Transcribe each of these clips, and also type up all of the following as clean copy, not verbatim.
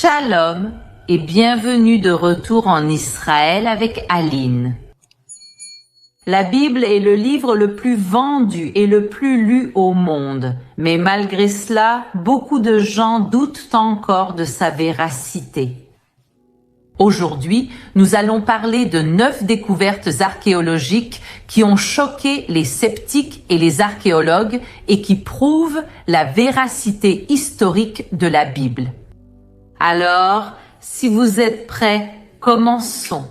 Shalom et bienvenue de retour en Israël avec Aline. La Bible est le livre le plus vendu et le plus lu au monde, mais malgré cela, beaucoup de gens doutent encore de sa véracité. Aujourd'hui, nous allons parler de 9 découvertes archéologiques qui ont choqué les sceptiques et les archéologues et qui prouvent la véracité historique de la Bible. Alors, si vous êtes prêts, commençons.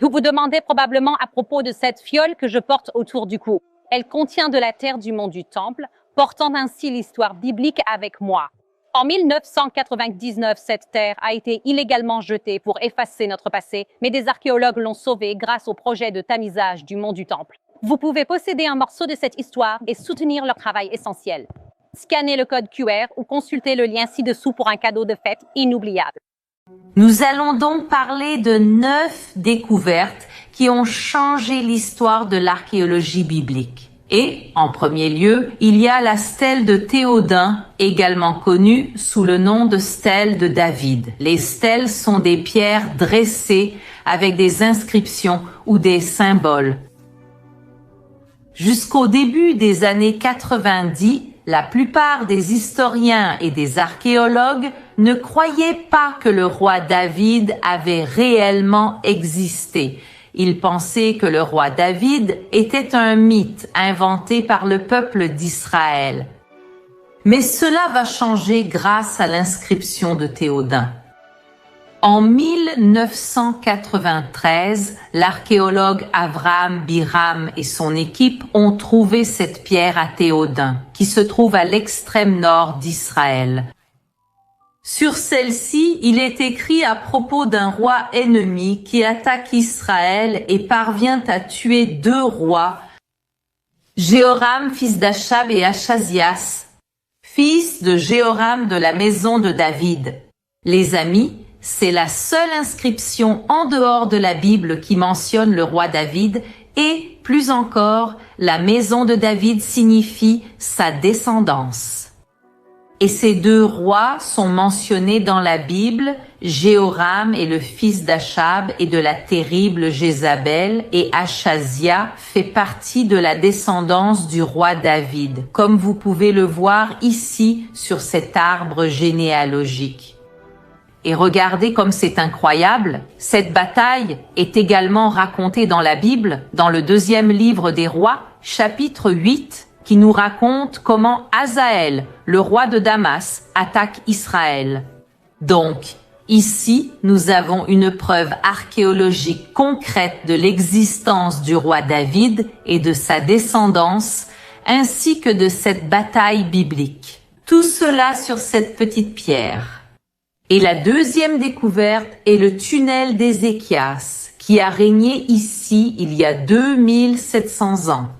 Vous vous demandez probablement à propos de cette fiole que je porte autour du cou. Elle contient de la terre du mont du Temple, portant ainsi l'histoire biblique avec moi. En 1999, cette terre a été illégalement jetée pour effacer notre passé, mais des archéologues l'ont sauvée grâce au projet de tamisage du mont du Temple. Vous pouvez posséder un morceau de cette histoire et soutenir leur travail essentiel. Scannez le code QR ou consultez le lien ci-dessous pour un cadeau de fête inoubliable. Nous allons donc parler de 9 découvertes qui ont changé l'histoire de l'archéologie biblique. Et, en premier lieu, il y a la stèle de Théodin, également connue sous le nom de stèle de David. Les stèles sont des pierres dressées avec des inscriptions ou des symboles. Jusqu'au début des années 90, la plupart des historiens et des archéologues ne croyaient pas que le roi David avait réellement existé. Ils pensaient que le roi David était un mythe inventé par le peuple d'Israël. Mais cela va changer grâce à l'inscription de Théodin. En 1993, l'archéologue Avraham Biram et son équipe ont trouvé cette pierre à Théodin, qui se trouve à l'extrême nord d'Israël. Sur celle-ci, il est écrit à propos d'un roi ennemi qui attaque Israël et parvient à tuer 2 rois, Jéhoram, fils d'Achab, et Achazias, fils de Jéhoram de la maison de David. Les amis, c'est la seule inscription en dehors de la Bible qui mentionne le roi David et, plus encore, la maison de David signifie sa descendance. Et ces 2 rois sont mentionnés dans la Bible. Jéhoram est le fils d'Achab et de la terrible Jézabel, et Achazia fait partie de la descendance du roi David, comme vous pouvez le voir ici sur cet arbre généalogique. Et regardez comme c'est incroyable, cette bataille est également racontée dans la Bible, dans le 2e livre des rois, chapitre 8, qui nous raconte comment Hazaël, le roi de Damas, attaque Israël. Donc, ici, nous avons une preuve archéologique concrète de l'existence du roi David et de sa descendance, ainsi que de cette bataille biblique. Tout cela sur cette petite pierre. Et la 2e découverte est le tunnel d'Ézéchias, qui a régné ici il y a 2700 ans.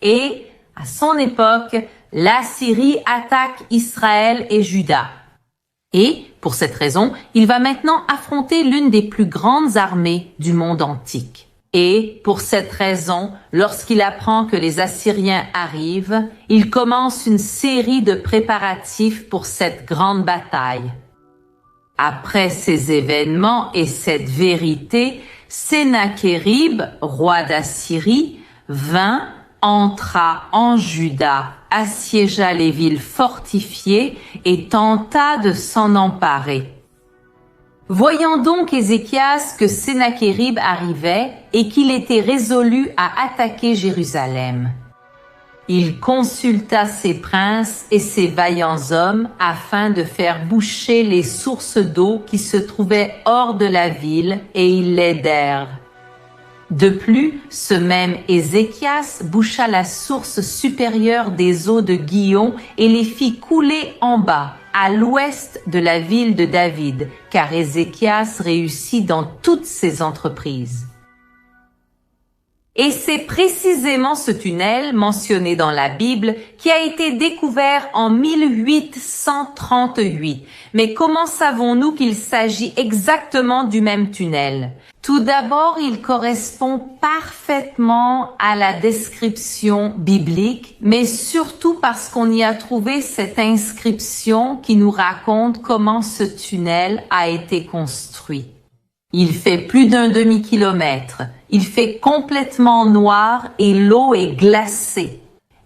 Et, à son époque, l'Assyrie attaque Israël et Juda. Et, pour cette raison, il va maintenant affronter l'une des plus grandes armées du monde antique. Et, pour cette raison, lorsqu'il apprend que les Assyriens arrivent, il commence une série de préparatifs pour cette grande bataille. Après ces événements et cette vérité, Sennachérib, roi d'Assyrie, entra en Juda, assiégea les villes fortifiées et tenta de s'en emparer. Voyant donc Ézéchias que Sennachérib arrivait et qu'il était résolu à attaquer Jérusalem. Il consulta ses princes et ses vaillants hommes afin de faire boucher les sources d'eau qui se trouvaient hors de la ville, et ils l'aidèrent. De plus, ce même Ézéchias boucha la source supérieure des eaux de Gihon et les fit couler en bas, à l'ouest de la ville de David, car Ézéchias réussit dans toutes ses entreprises. Et c'est précisément ce tunnel mentionné dans la Bible qui a été découvert en 1838. Mais comment savons-nous qu'il s'agit exactement du même tunnel? Tout d'abord, il correspond parfaitement à la description biblique, mais surtout parce qu'on y a trouvé cette inscription qui nous raconte comment ce tunnel a été construit. Il fait plus d'un demi-kilomètre. Il fait complètement noir et l'eau est glacée.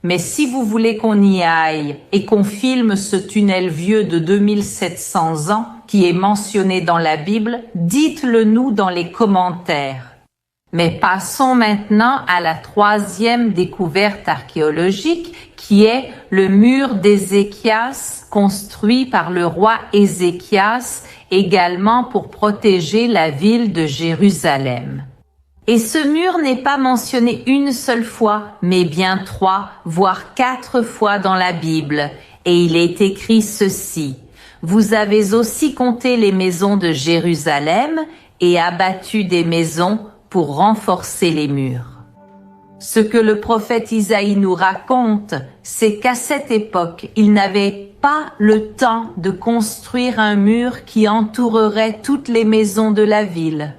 Mais si vous voulez qu'on y aille et qu'on filme ce tunnel vieux de 2700 ans qui est mentionné dans la Bible, dites-le nous dans les commentaires. Mais passons maintenant à la troisième découverte archéologique qui est le mur d'Ézéchias construit par le roi Ézéchias également pour protéger la ville de Jérusalem. Et ce mur n'est pas mentionné une seule fois, mais bien 3, voire 4 fois dans la Bible. Et il est écrit ceci: vous avez aussi compté les maisons de Jérusalem et abattu des maisons pour renforcer les murs. Ce que le prophète Isaïe nous raconte, c'est qu'à cette époque, il n'avait pas le temps de construire un mur qui entourerait toutes les maisons de la ville.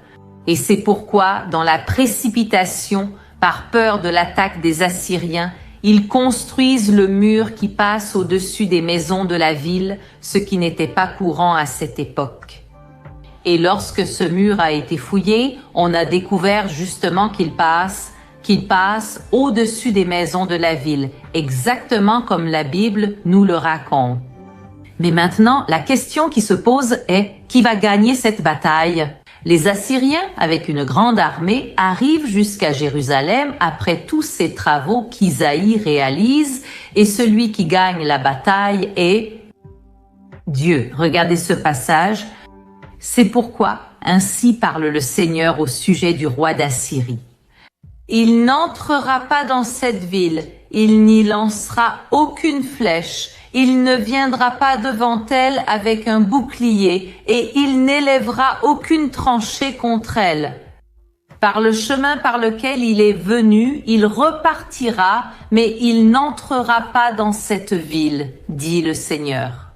Et c'est pourquoi, dans la précipitation, par peur de l'attaque des Assyriens, ils construisent le mur qui passe au-dessus des maisons de la ville, ce qui n'était pas courant à cette époque. Et lorsque ce mur a été fouillé, on a découvert justement qu'il passe au-dessus des maisons de la ville, exactement comme la Bible nous le raconte. Mais maintenant, la question qui se pose est: qui va gagner cette bataille? Les Assyriens, avec une grande armée, arrivent jusqu'à Jérusalem après tous ces travaux qu'Isaïe réalise, et celui qui gagne la bataille est Dieu. Regardez ce passage. C'est pourquoi ainsi parle le Seigneur au sujet du roi d'Assyrie. Il n'entrera pas dans cette ville, il n'y lancera aucune flèche, il ne viendra pas devant elle avec un bouclier, et il n'élèvera aucune tranchée contre elle. Par le chemin par lequel il est venu, il repartira, mais il n'entrera pas dans cette ville, dit le Seigneur.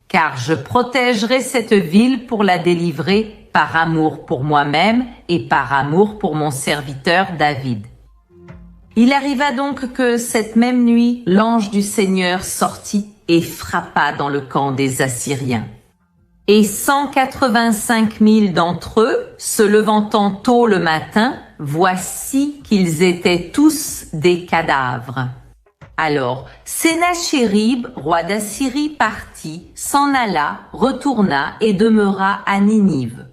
Car je protégerai cette ville pour la délivrer, par amour pour moi-même et par amour pour mon serviteur David. Il arriva donc que cette même nuit, l'ange du Seigneur sortit et frappa dans le camp des Assyriens. Et 185 000 d'entre eux, se levant tôt le matin, voici qu'ils étaient tous des cadavres. Alors, Sennachérib, roi d'Assyrie, partit, s'en alla, retourna et demeura à Ninive.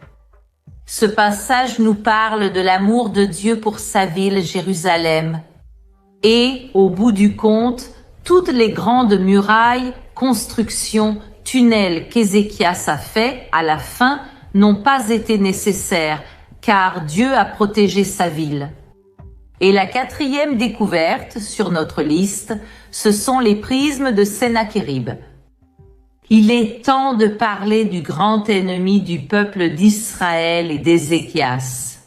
Ce passage nous parle de l'amour de Dieu pour sa ville Jérusalem. Et, au bout du compte, toutes les grandes murailles, constructions, tunnels qu'Ézéchias a fait, à la fin, n'ont pas été nécessaires, car Dieu a protégé sa ville. Et la quatrième découverte sur notre liste, ce sont les prismes de Sennachérib. Il est temps de parler du grand ennemi du peuple d'Israël et d'Ézéchias.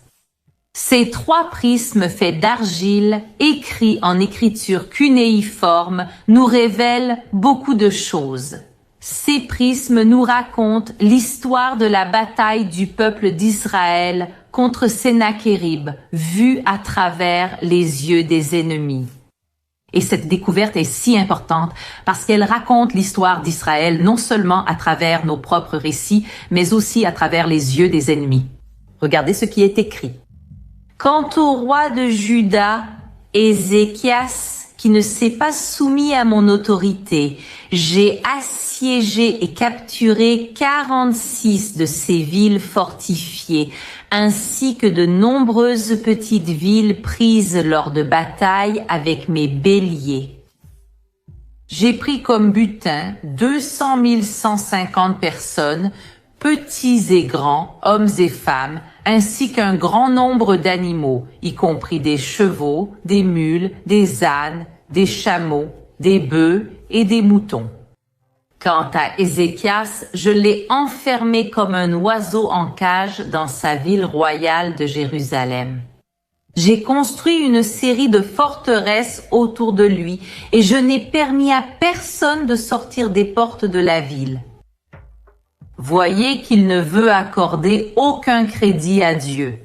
Ces 3 prismes faits d'argile, écrits en écriture cunéiforme, nous révèlent beaucoup de choses. Ces prismes nous racontent l'histoire de la bataille du peuple d'Israël contre Sennachérib, vue à travers les yeux des ennemis. Et cette découverte est si importante parce qu'elle raconte l'histoire d'Israël non seulement à travers nos propres récits, mais aussi à travers les yeux des ennemis. Regardez ce qui est écrit. Quant au roi de Juda, Ézéchias, qui ne s'est pas soumis à mon autorité, j'ai assiégé et capturé 46 de ces villes fortifiées, ainsi que de nombreuses petites villes prises lors de batailles avec mes béliers. J'ai pris comme butin 200 150 personnes, petits et grands, hommes et femmes, ainsi qu'un grand nombre d'animaux, y compris des chevaux, des mules, des ânes, des chameaux, des bœufs et des moutons. Quant à Ézéchias, je l'ai enfermé comme un oiseau en cage dans sa ville royale de Jérusalem. J'ai construit une série de forteresses autour de lui et je n'ai permis à personne de sortir des portes de la ville. Voyez qu'il ne veut accorder aucun crédit à Dieu.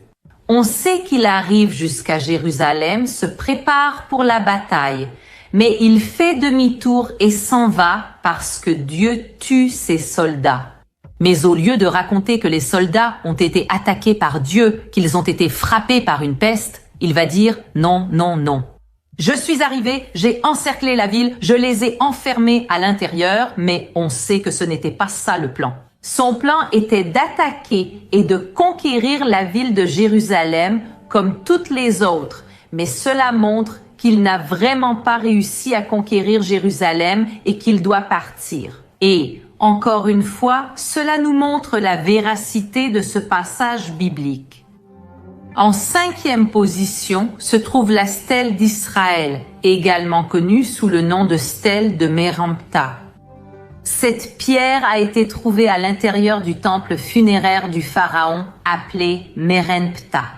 On sait qu'il arrive jusqu'à Jérusalem, se prépare pour la bataille, mais il fait demi-tour et s'en va parce que Dieu tue ses soldats. Mais au lieu de raconter que les soldats ont été attaqués par Dieu, qu'ils ont été frappés par une peste, il va dire non, non, non. Je suis arrivé, j'ai encerclé la ville, je les ai enfermés à l'intérieur, mais on sait que ce n'était pas ça le plan. Son plan était d'attaquer et de conquérir la ville de Jérusalem comme toutes les autres, mais cela montre qu'il n'a vraiment pas réussi à conquérir Jérusalem et qu'il doit partir. Et, encore une fois, cela nous montre la véracité de ce passage biblique. En 5e position se trouve la stèle d'Israël, également connue sous le nom de stèle de Mérempta. Cette pierre a été trouvée à l'intérieur du temple funéraire du pharaon appelé Mérenptah.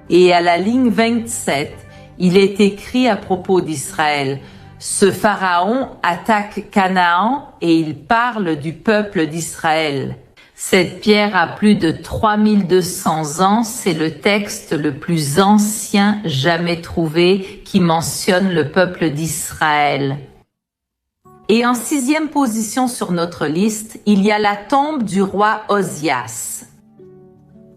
Et à la ligne 27, il est écrit à propos d'Israël: ce pharaon attaque Canaan et il parle du peuple d'Israël. Cette pierre a plus de 3200 ans, c'est le texte le plus ancien jamais trouvé qui mentionne le peuple d'Israël. Et en 6e position sur notre liste, il y a la tombe du roi Osias.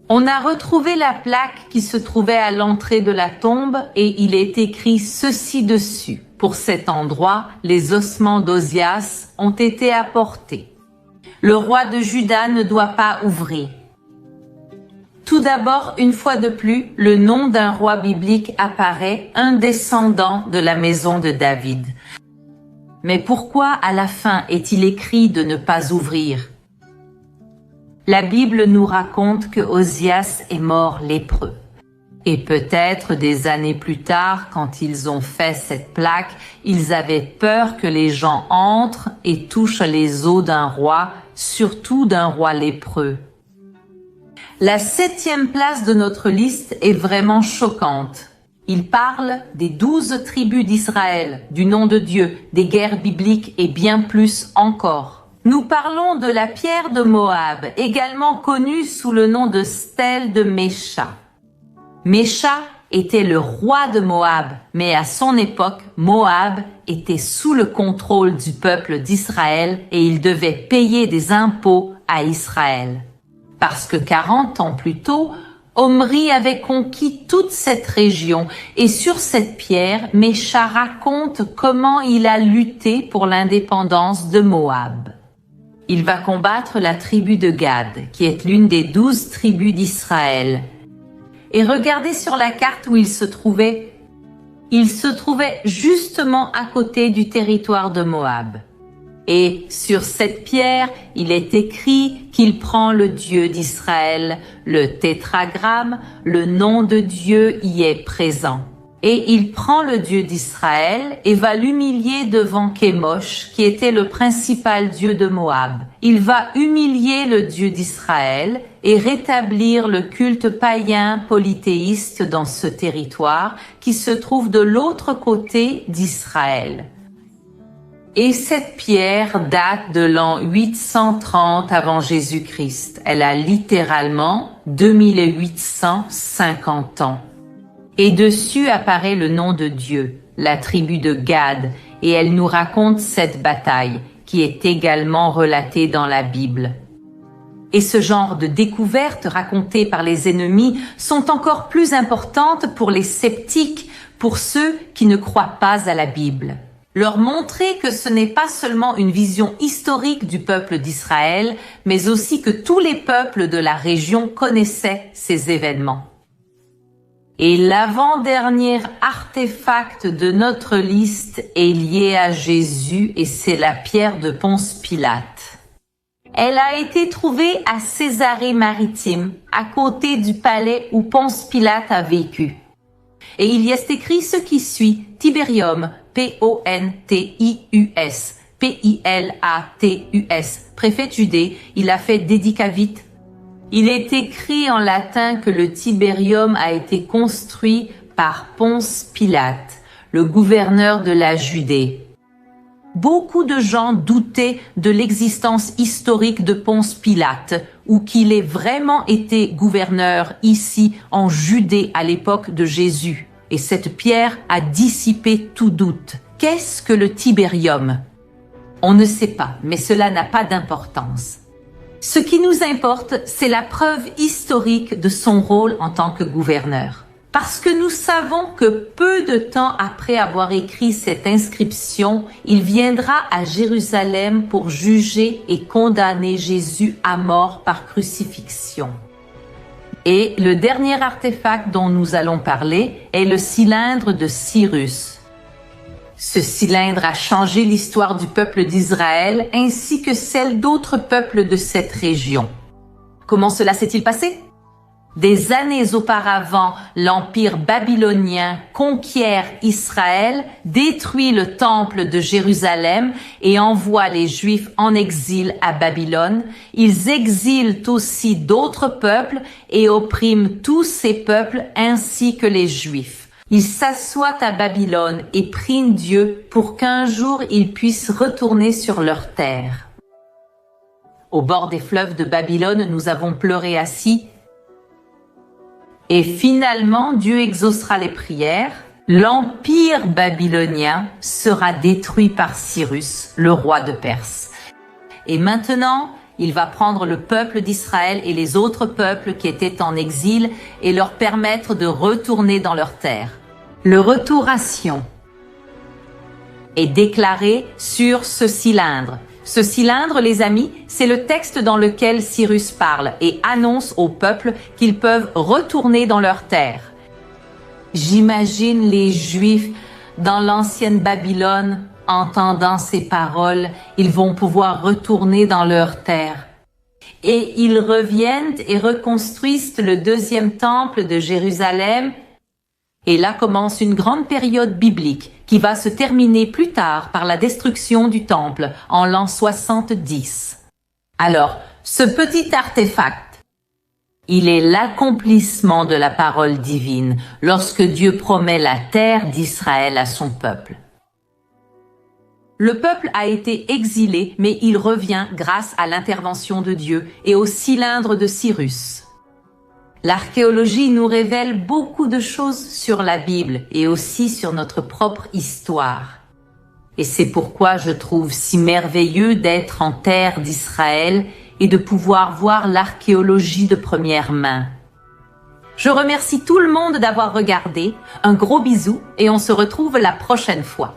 On a retrouvé la plaque qui se trouvait à l'entrée de la tombe et il est écrit ceci dessus. Pour cet endroit, les ossements d'Osias ont été apportés. Le roi de Juda ne doit pas ouvrir. Tout d'abord, une fois de plus, le nom d'un roi biblique apparaît, un descendant de la maison de David. Mais pourquoi à la fin est-il écrit de ne pas ouvrir? La Bible nous raconte que Osias est mort lépreux. Et peut-être des années plus tard, quand ils ont fait cette plaque, ils avaient peur que les gens entrent et touchent les os d'un roi, surtout d'un roi lépreux. La 7e place de notre liste est vraiment choquante. Il parle des 12 tribus d'Israël, du nom de Dieu, des guerres bibliques et bien plus encore. Nous parlons de la pierre de Moab, également connue sous le nom de stèle de Mécha. Mécha était le roi de Moab, mais à son époque, Moab était sous le contrôle du peuple d'Israël et il devait payer des impôts à Israël. Parce que 40 ans plus tôt, Omri avait conquis toute cette région et sur cette pierre, Mécha raconte comment il a lutté pour l'indépendance de Moab. Il va combattre la tribu de Gad, qui est l'une des 12 tribus d'Israël. Et regardez sur la carte où il se trouvait. Il se trouvait justement à côté du territoire de Moab. Et sur cette pierre, il est écrit qu'il prend le Dieu d'Israël, le tétragramme, le nom de Dieu y est présent. Et il prend le Dieu d'Israël et va l'humilier devant Kémosh, qui était le principal dieu de Moab. Il va humilier le Dieu d'Israël et rétablir le culte païen polythéiste dans ce territoire qui se trouve de l'autre côté d'Israël. Et cette pierre date de l'an 830 avant Jésus-Christ. Elle a littéralement 2850 ans. Et dessus apparaît le nom de Dieu, la tribu de Gad, et elle nous raconte cette bataille, qui est également relatée dans la Bible. Et ce genre de découvertes racontées par les ennemis sont encore plus importantes pour les sceptiques, pour ceux qui ne croient pas à la Bible. Leur montrer que ce n'est pas seulement une vision historique du peuple d'Israël, mais aussi que tous les peuples de la région connaissaient ces événements. Et l'avant-dernier artefact de notre liste est lié à Jésus et c'est la pierre de Ponce Pilate. Elle a été trouvée à Césarée-Maritime, à côté du palais où Ponce Pilate a vécu. Et il y est écrit ce qui suit: Tiberium, Pontius, Pilatus, préfet de Judée, il a fait dédicavite. Il est écrit en latin que le Tiberium a été construit par Ponce Pilate, le gouverneur de la Judée. Beaucoup de gens doutaient de l'existence historique de Ponce Pilate ou qu'il ait vraiment été gouverneur ici en Judée à l'époque de Jésus. Et cette pierre a dissipé tout doute. Qu'est-ce que le Tibérium? On ne sait pas, mais cela n'a pas d'importance. Ce qui nous importe, c'est la preuve historique de son rôle en tant que gouverneur. Parce que nous savons que peu de temps après avoir écrit cette inscription, il viendra à Jérusalem pour juger et condamner Jésus à mort par crucifixion. Et le dernier artefact dont nous allons parler est le cylindre de Cyrus. Ce cylindre a changé l'histoire du peuple d'Israël ainsi que celle d'autres peuples de cette région. Comment cela s'est-il passé? Des années auparavant, l'Empire babylonien conquiert Israël, détruit le temple de Jérusalem et envoie les Juifs en exil à Babylone. Ils exilent aussi d'autres peuples et oppriment tous ces peuples ainsi que les Juifs. Ils s'assoient à Babylone et prient Dieu pour qu'un jour ils puissent retourner sur leur terre. Au bord des fleuves de Babylone, nous avons pleuré assis. Et finalement, Dieu exaucera les prières. L'empire babylonien sera détruit par Cyrus, le roi de Perse. Et maintenant, il va prendre le peuple d'Israël et les autres peuples qui étaient en exil et leur permettre de retourner dans leur terre. Le retour à Sion est déclaré sur ce cylindre. Ce cylindre, les amis, c'est le texte dans lequel Cyrus parle et annonce au peuple qu'ils peuvent retourner dans leur terre. J'imagine les Juifs dans l'ancienne Babylone entendant ces paroles, ils vont pouvoir retourner dans leur terre. Et ils reviennent et reconstruisent le deuxième temple de Jérusalem. Et là commence une grande période biblique qui va se terminer plus tard par la destruction du temple en l'an 70. Alors, ce petit artefact, il est l'accomplissement de la parole divine lorsque Dieu promet la terre d'Israël à son peuple. Le peuple a été exilé, mais il revient grâce à l'intervention de Dieu et au cylindre de Cyrus. L'archéologie nous révèle beaucoup de choses sur la Bible et aussi sur notre propre histoire. Et c'est pourquoi je trouve si merveilleux d'être en terre d'Israël et de pouvoir voir l'archéologie de première main. Je remercie tout le monde d'avoir regardé, un gros bisou et on se retrouve la prochaine fois.